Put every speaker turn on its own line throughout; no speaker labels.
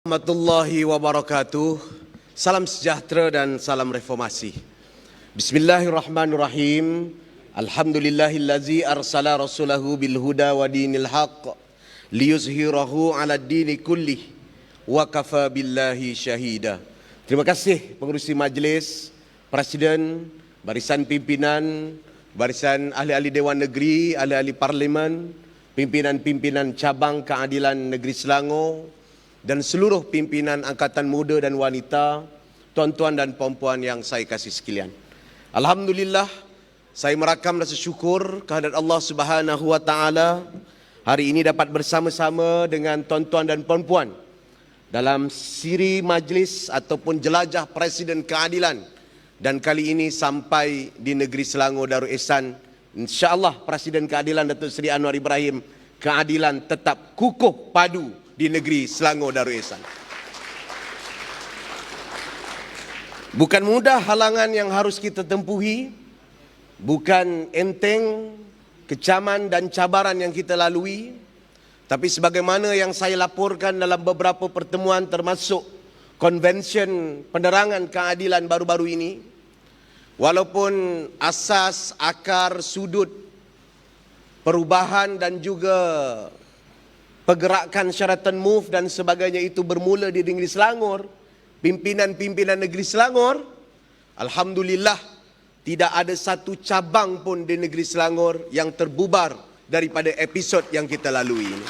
Warahmatullahi wabarakatuh. Salam sejahtera dan salam reformasi. Bismillahirrahmanirrahim. Alhamdulillahillazi arsala rasulahu bil huda wa dinil haq liyuzhirahu ala dini kullih wa kafa billahi syahida. Terima kasih pengerusi majlis, presiden, barisan pimpinan, barisan ahli-ahli Dewan Negeri, ahli-ahli parlimen, pimpinan-pimpinan cabang keadilan negeri Selangor, dan seluruh pimpinan angkatan muda dan wanita, tuan-tuan dan puan-puan yang saya kasih sekalian. Alhamdulillah, saya merakam rasa syukur kehadrat Allah Subhanahu wa taala hari ini dapat bersama-sama dengan tuan-tuan dan puan-puan dalam siri majlis ataupun jelajah Presiden Keadilan, dan kali ini sampai di negeri Selangor Darul Ihsan. InsyaAllah Presiden Keadilan Datuk Seri Anwar Ibrahim, keadilan tetap kukuh padu di negeri Selangor Darul Ihsan. Bukan mudah halangan yang harus kita tempuhi, bukan enteng kecaman dan cabaran yang kita lalui, tapi sebagaimana yang saya laporkan dalam beberapa pertemuan termasuk konvensyen penerangan keadilan baru-baru ini, walaupun asas, akar, sudut perubahan dan juga pergerakan syaratan move dan sebagainya itu bermula di negeri Selangor, pimpinan-pimpinan negeri Selangor, alhamdulillah tidak ada satu cabang pun di negeri Selangor yang terbubar daripada episod yang kita lalui ini.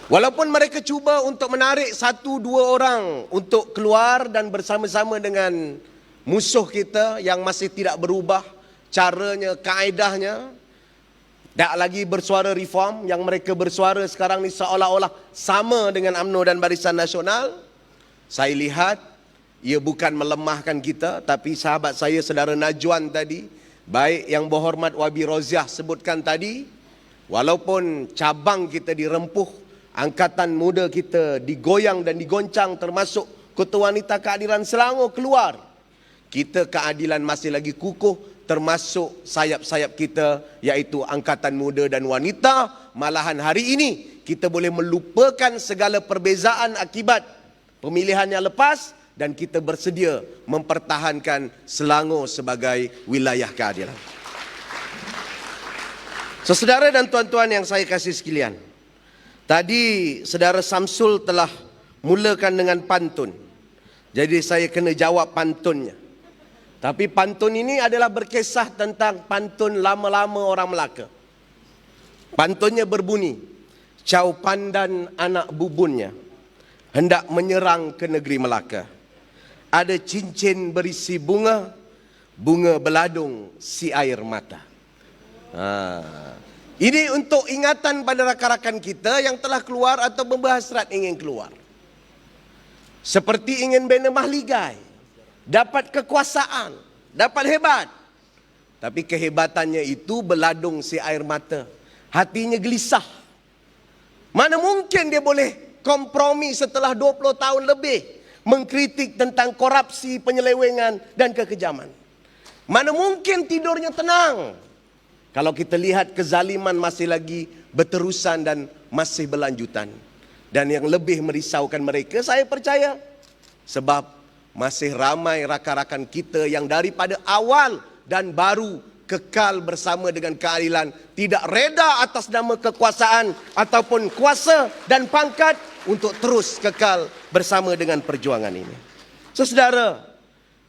Walaupun mereka cuba untuk menarik satu dua orang untuk keluar dan bersama-sama dengan musuh kita yang masih tidak berubah caranya, kaedahnya, tak lagi bersuara reform, yang mereka bersuara sekarang ni seolah-olah sama dengan UMNO dan Barisan Nasional. Saya lihat ia bukan melemahkan kita, tapi sahabat saya saudara Najwan tadi, baik yang berhormat Wabi Roziah sebutkan tadi, walaupun cabang kita dirempuh, angkatan muda kita digoyang dan digoncang, termasuk Ketua Wanita Keadilan Selangor keluar, kita keadilan masih lagi kukuh, termasuk sayap-sayap kita iaitu angkatan muda dan wanita. Malahan hari ini kita boleh melupakan segala perbezaan akibat pemilihan yang lepas dan kita bersedia mempertahankan Selangor sebagai wilayah keadilan. Saudara dan tuan-tuan yang saya kasih sekalian, tadi saudara Samsul telah mulakan dengan pantun. Jadi saya kena jawab pantunnya. Tapi pantun ini adalah berkisah tentang pantun lama-lama orang Melaka. Pantunnya berbunyi, Cau Pandan anak bubunnya hendak menyerang ke negeri Melaka. Ada cincin berisi bunga, bunga beladung si air mata. Ini untuk ingatan pada rakan-rakan kita yang telah keluar atau berhasrat ingin keluar. Seperti ingin bina mahligai, dapat kekuasaan, dapat hebat. Tapi kehebatannya itu beladung si air mata. Hatinya gelisah. Mana mungkin dia boleh kompromi setelah 20 tahun lebih mengkritik tentang korupsi, penyelewengan dan kekejaman. Mana mungkin tidurnya tenang kalau kita lihat kezaliman masih lagi berterusan dan masih berlanjutan. Dan yang lebih merisaukan mereka, saya percaya, sebab masih ramai rakan-rakan kita yang daripada awal dan baru kekal bersama dengan keadilan, tidak reda atas nama kekuasaan ataupun kuasa dan pangkat untuk terus kekal bersama dengan perjuangan ini. Saudara,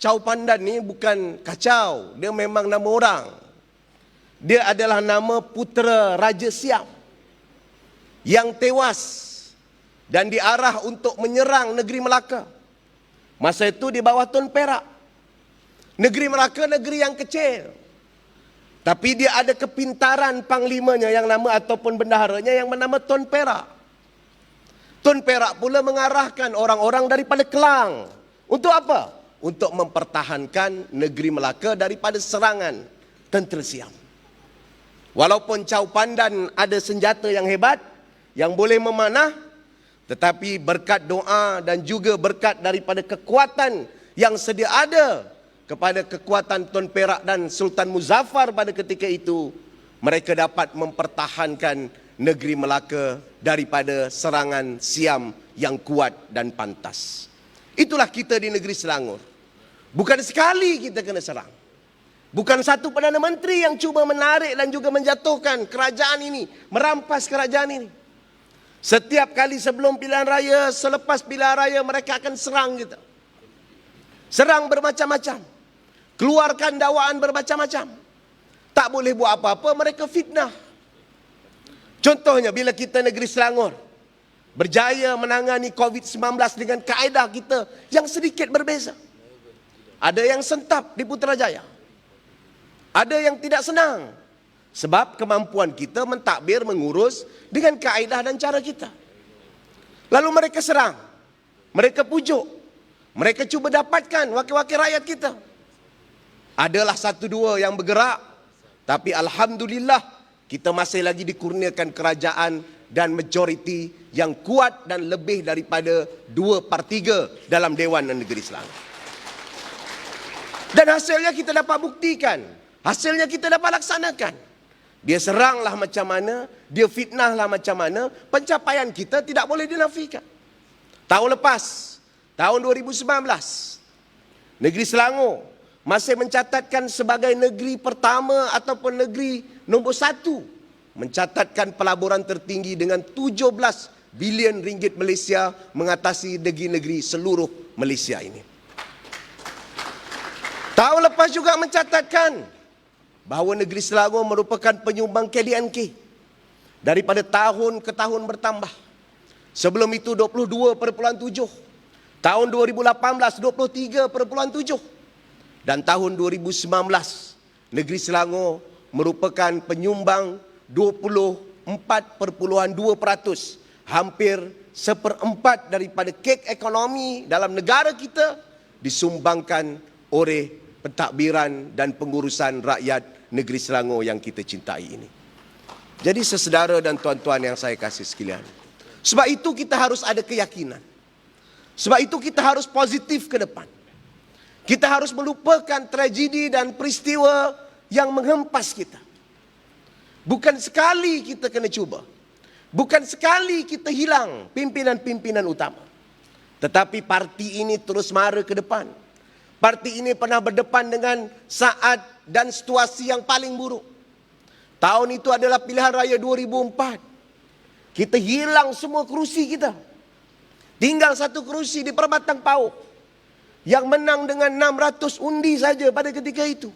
Cau Pandan ni bukan kacau, dia memang nama orang. Dia adalah nama putera Raja Siam yang tewas dan diarah untuk menyerang negeri Melaka. Masa itu di bawah Tun Perak. Negeri Melaka negeri yang kecil, tapi dia ada kepintaran panglimanya yang nama ataupun bendaharanya yang bernama Tun Perak. Tun Perak pula mengarahkan orang-orang daripada Kelang. Untuk apa? Untuk mempertahankan negeri Melaka daripada serangan tentera Siam. Walaupun Cau Pandan ada senjata yang hebat, yang boleh memanah, tetapi berkat doa dan juga berkat daripada kekuatan yang sedia ada kepada kekuatan Tun Perak dan Sultan Muzaffar pada ketika itu, mereka dapat mempertahankan negeri Melaka daripada serangan Siam yang kuat dan pantas. Itulah kita di negeri Selangor. Bukan sekali kita kena serang. Bukan satu Perdana Menteri yang cuba menarik dan juga menjatuhkan kerajaan ini, merampas kerajaan ini. Setiap kali sebelum pilihan raya, selepas pilihan raya, mereka akan serang kita. Serang bermacam-macam. Keluarkan dakwaan bermacam-macam. Tak boleh buat apa-apa, mereka fitnah. Contohnya bila kita negeri Selangor berjaya menangani COVID-19 dengan kaedah kita yang sedikit berbeza. Ada yang sentap di Putrajaya. Ada yang tidak senang. Sebab kemampuan kita mentadbir, mengurus dengan kaedah dan cara kita. Lalu mereka serang. Mereka pujuk. Mereka cuba dapatkan wakil-wakil rakyat kita. Adalah satu dua yang bergerak. Tapi Alhamdulillah kita masih lagi dikurniakan kerajaan dan majoriti yang kuat dan lebih daripada 2/3 dalam Dewan Negeri Selangor. Dan hasilnya kita dapat buktikan. Hasilnya kita dapat laksanakan. Dia seranglah macam mana, dia fitnahlah macam mana, pencapaian kita tidak boleh dinafikan. Tahun lepas, tahun 2019, negeri Selangor masih mencatatkan sebagai negeri pertama ataupun negeri nombor 1 mencatatkan pelaburan tertinggi dengan 17 bilion ringgit Malaysia mengatasi negeri-negeri seluruh Malaysia ini. Tahun lepas juga mencatatkan bahawa negeri Selangor merupakan penyumbang KDNK daripada tahun ke tahun bertambah. Sebelum itu 22.7, tahun 2018 23.7, dan tahun 2019 negeri Selangor merupakan penyumbang 24.2%, hampir 1/4 daripada kek ekonomi dalam negara kita disumbangkan oleh pentadbiran dan pengurusan rakyat negeri Selangor yang kita cintai ini. Jadi sesaudara dan tuan-tuan yang saya kasih sekalian, sebab itu kita harus ada keyakinan. Sebab itu kita harus positif ke depan. Kita harus melupakan tragedi dan peristiwa yang menghempas kita. Bukan sekali kita kena cuba. Bukan sekali kita hilang pimpinan-pimpinan utama. Tetapi parti ini terus mara ke depan. Parti ini pernah berdepan dengan saat dan situasi yang paling buruk. Tahun itu adalah pilihan raya 2004. Kita hilang semua kerusi kita. Tinggal satu kerusi di Perbatang Pauh yang menang dengan 600 undi saja pada ketika itu.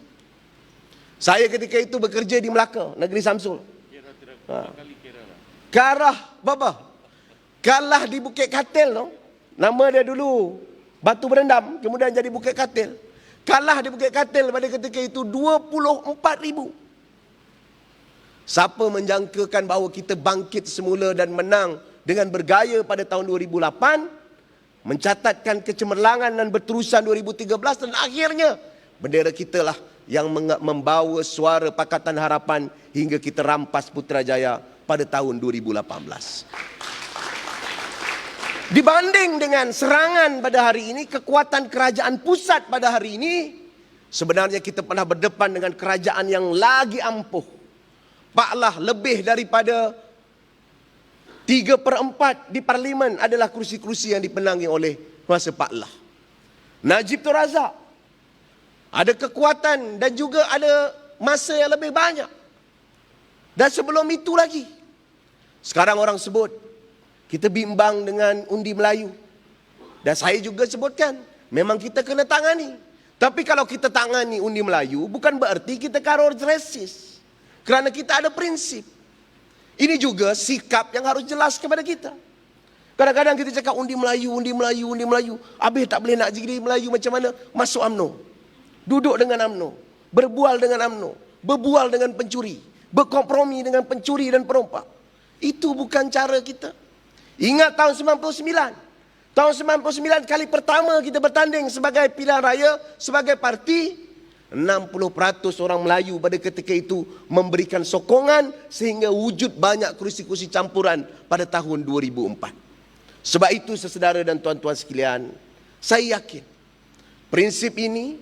Saya ketika itu bekerja di Melaka, negeri Samsul. Kalah di Bukit Katil. Nama dia dulu Batu Berendam, kemudian jadi Bukit Katil. Kalah di Bukit Katil pada ketika itu 24,000. Siapa menjangkakan bahawa kita bangkit semula dan menang dengan bergaya pada tahun 2008, mencatatkan kecemerlangan dan berterusan 2013, dan akhirnya bendera kita lah yang membawa suara Pakatan Harapan hingga kita rampas Putrajaya pada tahun 2018. Dibanding dengan serangan pada hari ini, kekuatan kerajaan pusat pada hari ini, sebenarnya kita pernah berdepan dengan kerajaan yang lagi ampuh. Paklah lebih daripada 3/4 di parlimen adalah kursi-kursi yang dipenangi oleh kuasa Paklah. Najib Tun Razak ada kekuatan dan juga ada masa yang lebih banyak. Dan sebelum itu lagi, sekarang orang sebut kita bimbang dengan undi Melayu. Dan saya juga sebutkan, memang kita kena tangani. Tapi kalau kita tangani undi Melayu, bukan berarti kita karor resis. Kerana kita ada prinsip. Ini juga sikap yang harus jelas kepada kita. Kadang-kadang kita cakap undi Melayu. Habis tak boleh nak jadi Melayu macam mana? Masuk UMNO. Duduk dengan UMNO. Berbual dengan UMNO. Berbual dengan pencuri. Berkompromi dengan pencuri dan perompak. Itu bukan cara kita. Ingat tahun 99. Tahun 99 kali pertama kita bertanding sebagai pilihan raya, sebagai parti. 60% orang Melayu pada ketika itu memberikan sokongan sehingga wujud banyak kursi-kursi campuran pada tahun 2004. Sebab itu saudara dan tuan-tuan sekalian, saya yakin prinsip ini,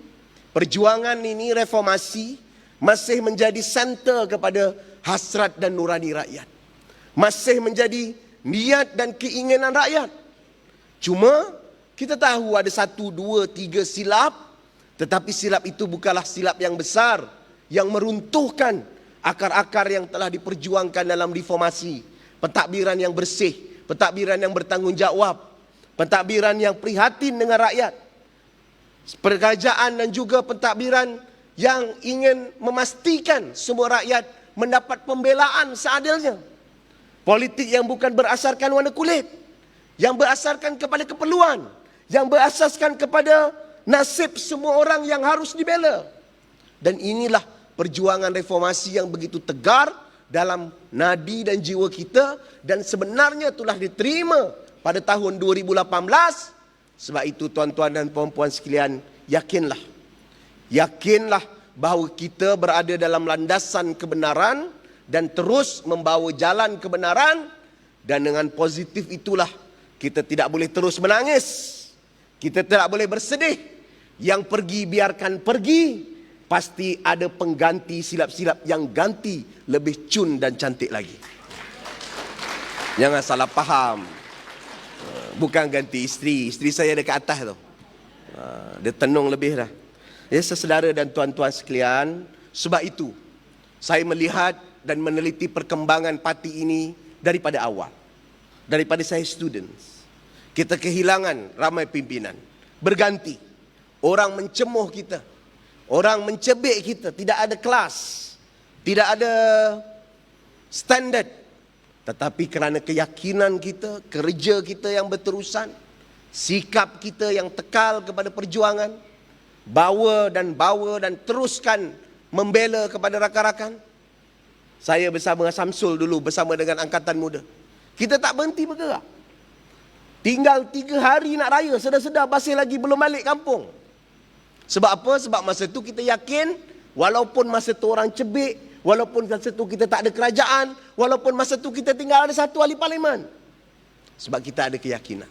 perjuangan ini, reformasi masih menjadi center kepada hasrat dan nurani rakyat. masih menjadi niat dan keinginan rakyat. Cuma kita tahu ada 1, 2, 3 silap, tetapi silap itu bukanlah silap yang besar yang meruntuhkan akar-akar yang telah diperjuangkan dalam reformasi. Pentadbiran yang bersih, pentadbiran yang bertanggungjawab, pentadbiran yang prihatin dengan rakyat, kerajaan dan juga pentadbiran yang ingin memastikan semua rakyat mendapat pembelaan seadilnya. Politik yang bukan berasaskan warna kulit, yang berasaskan kepada keperluan, yang berasaskan kepada nasib semua orang yang harus dibela. Dan inilah perjuangan reformasi yang begitu tegar dalam nadi dan jiwa kita, dan sebenarnya telah diterima pada tahun 2018. Sebab itu tuan-tuan dan puan-puan sekalian, yakinlah bahawa kita berada dalam landasan kebenaran dan terus membawa jalan kebenaran. Dan dengan positif itulah kita tidak boleh terus menangis, kita tidak boleh bersedih. Yang pergi biarkan pergi, pasti ada pengganti silap-silap yang ganti lebih cun dan cantik lagi. Jangan salah faham, bukan ganti isteri saya dekat atas tu, dia tenung lebih dah. Ya, saudara dan tuan-tuan sekalian, sebab itu saya melihat dan meneliti perkembangan parti ini daripada awal. Daripada saya students, kita kehilangan ramai pimpinan, berganti. Orang mencemuh kita, orang mencebik kita, tidak ada kelas, tidak ada standard. Tetapi kerana keyakinan kita, kerja kita yang berterusan, sikap kita yang tekal kepada perjuangan, bawa dan teruskan membela kepada rakan-rakan. Saya bersama dengan Samsul dulu, bersama dengan Angkatan Muda, kita tak berhenti bergerak. Tinggal 3 hari nak raya, sedar-sedar masih lagi belum balik kampung. Sebab apa? Sebab masa tu kita yakin, walaupun masa tu orang cebik, walaupun masa tu kita tak ada kerajaan, walaupun masa tu kita tinggal ada 1 ahli parlimen. Sebab kita ada keyakinan.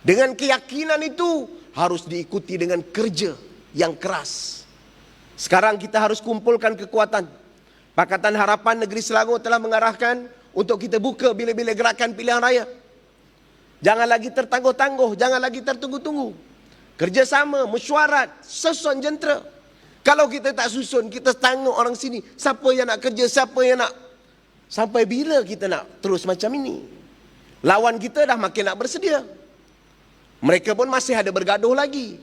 Dengan keyakinan itu harus diikuti dengan kerja yang keras. Sekarang kita harus kumpulkan kekuatan. Pakatan Harapan Negeri Selangor telah mengarahkan untuk kita buka bilik-bilik gerakan pilihan raya. Jangan lagi tertangguh-tangguh, jangan lagi tertunggu-tunggu. Kerjasama, mesyuarat, susun jentera. Kalau kita tak susun, kita tangguh orang sini, siapa yang nak kerja, siapa yang nak. Sampai bila kita nak terus macam ini? Lawan kita dah makin nak bersedia. Mereka pun masih ada bergaduh lagi.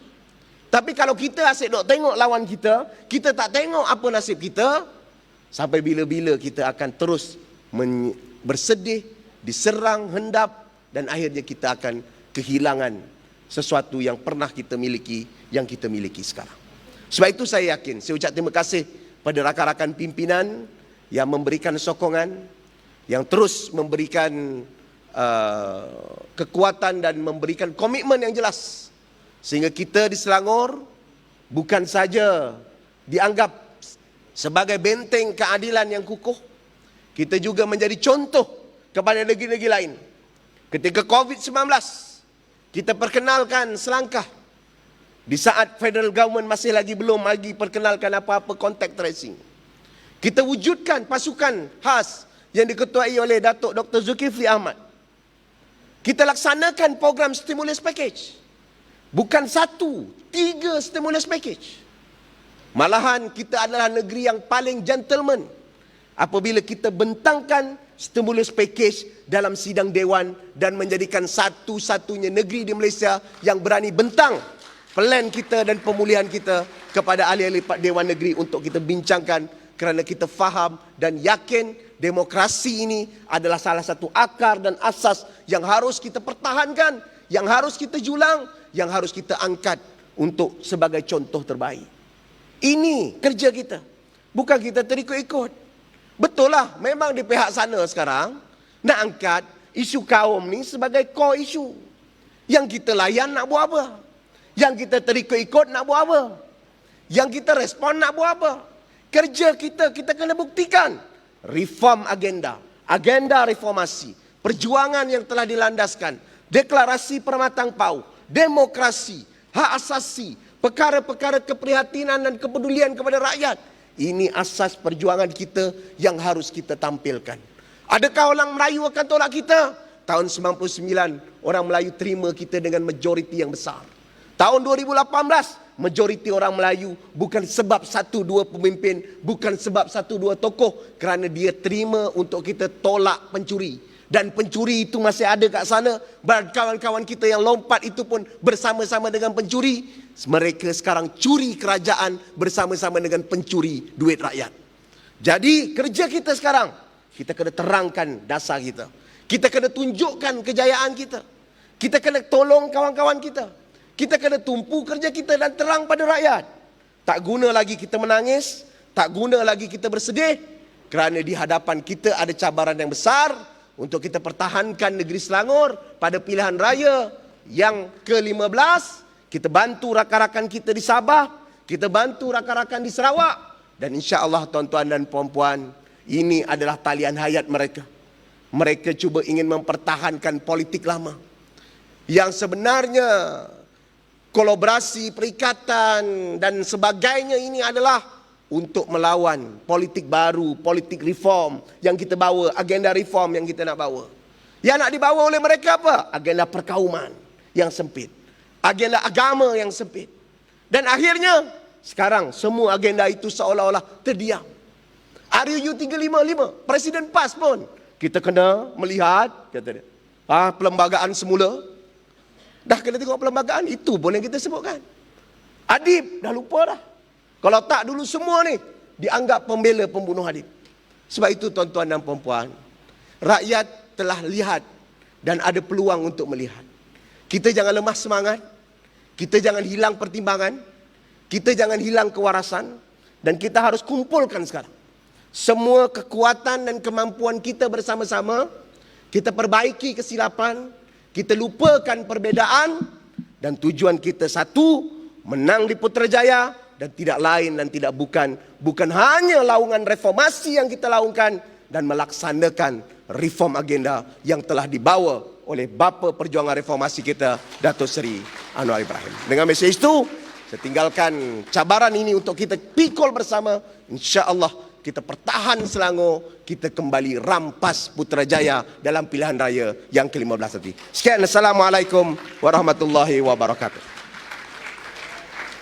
Tapi kalau kita asyik duk tengok lawan kita, kita tak tengok apa nasib kita, sampai bila-bila kita akan terus bersedih, diserang, hendap, dan akhirnya kita akan kehilangan sesuatu yang pernah kita miliki, yang kita miliki sekarang. Sebab itu saya yakin, saya ucap terima kasih pada rakan-rakan pimpinan yang memberikan sokongan, yang terus memberikan kekuatan dan memberikan komitmen yang jelas. Sehingga kita di Selangor bukan saja dianggap sebagai benteng keadilan yang kukuh, kita juga menjadi contoh kepada negeri-negeri lain. Ketika COVID-19, kita perkenalkan selangkah. Di saat federal government masih belum lagi perkenalkan apa-apa contact tracing. Kita wujudkan pasukan khas yang diketuai oleh Datuk Dr. Zulkifli Ahmad. Kita laksanakan program stimulus package. Bukan 1, 3 stimulus package. Malahan kita adalah negeri yang paling gentleman apabila kita bentangkan stimulus package dalam sidang dewan dan menjadikan satu-satunya negeri di Malaysia yang berani bentang plan kita dan pemulihan kita kepada ahli-ahli Dewan Negeri untuk kita bincangkan, kerana kita faham dan yakin demokrasi ini adalah salah satu akar dan asas yang harus kita pertahankan, yang harus kita julang, yang harus kita angkat untuk sebagai contoh terbaik. Ini kerja kita, bukan kita terikut-ikut. Betul lah, memang di pihak sana sekarang nak angkat isu kaum ni sebagai core isu. Yang kita layan nak buat apa? Yang kita terikut-ikut nak buat apa? Yang kita respon nak buat apa? Kerja kita kena buktikan. Reform agenda, agenda reformasi, perjuangan yang telah dilandaskan, deklarasi Permatang Pau, demokrasi, hak asasi, perkara-perkara keprihatinan dan kepedulian kepada rakyat. Ini asas perjuangan kita yang harus kita tampilkan. Adakah orang Melayu akan tolak kita? Tahun 99, orang Melayu terima kita dengan majoriti yang besar. Tahun 2018, majoriti orang Melayu bukan sebab satu dua pemimpin, bukan sebab satu dua tokoh, kerana dia terima untuk kita tolak pencuri. Dan pencuri itu masih ada kat sana. Kawan-kawan kita yang lompat itu pun bersama-sama dengan pencuri. Mereka sekarang curi kerajaan bersama-sama dengan pencuri duit rakyat. Jadi kerja kita sekarang, kita kena terangkan dasar kita. Kita kena tunjukkan kejayaan kita. Kita kena tolong kawan-kawan kita. Kita kena tumpu kerja kita dan terang pada rakyat. Tak guna lagi kita menangis, tak guna lagi kita bersedih, kerana di hadapan kita ada cabaran yang besar untuk kita pertahankan negeri Selangor pada pilihan raya yang ke-15. Kita bantu rakan-rakan kita di Sabah, kita bantu rakan-rakan di Sarawak, dan insya-Allah tuan-tuan dan puan-puan, ini adalah talian hayat mereka. Mereka cuba ingin mempertahankan politik lama yang sebenarnya kolaborasi, perikatan dan sebagainya ini adalah untuk melawan politik baru, politik reform yang kita bawa, agenda reform yang kita nak bawa. Yang nak dibawa oleh mereka apa? Agenda perkauman yang sempit, agenda agama yang sempit. Dan akhirnya sekarang semua agenda itu seolah-olah terdiam. RUU 355, Presiden PAS pun kita kena melihat, kata dia, perlembagaan semula. Dah kena tengok perlembagaan, itu pun yang kita sebutkan. Adib dah lupa dah. Kalau tak dulu semua ni dianggap pembela pembunuh Adib. Sebab itu tuan-tuan dan puan-puan, rakyat telah lihat dan ada peluang untuk melihat. Kita jangan lemah semangat, kita jangan hilang pertimbangan, kita jangan hilang kewarasan, dan kita harus kumpulkan sekarang semua kekuatan dan kemampuan kita bersama-sama. Kita perbaiki kesilapan, kita lupakan perbezaan, dan tujuan kita satu, menang di Putrajaya, dan tidak lain dan tidak bukan hanya laungan reformasi yang kita laungkan, dan melaksanakan reform agenda yang telah dibawa oleh bapa perjuangan reformasi kita, Dato' Seri Anwar Ibrahim. Dengan mesej itu, saya tinggalkan cabaran ini untuk kita pikul bersama. InsyaAllah kita pertahan Selangor, kita kembali rampas Putrajaya dalam pilihan raya yang ke-15 nanti. Sekian, Assalamualaikum warahmatullahi wabarakatuh.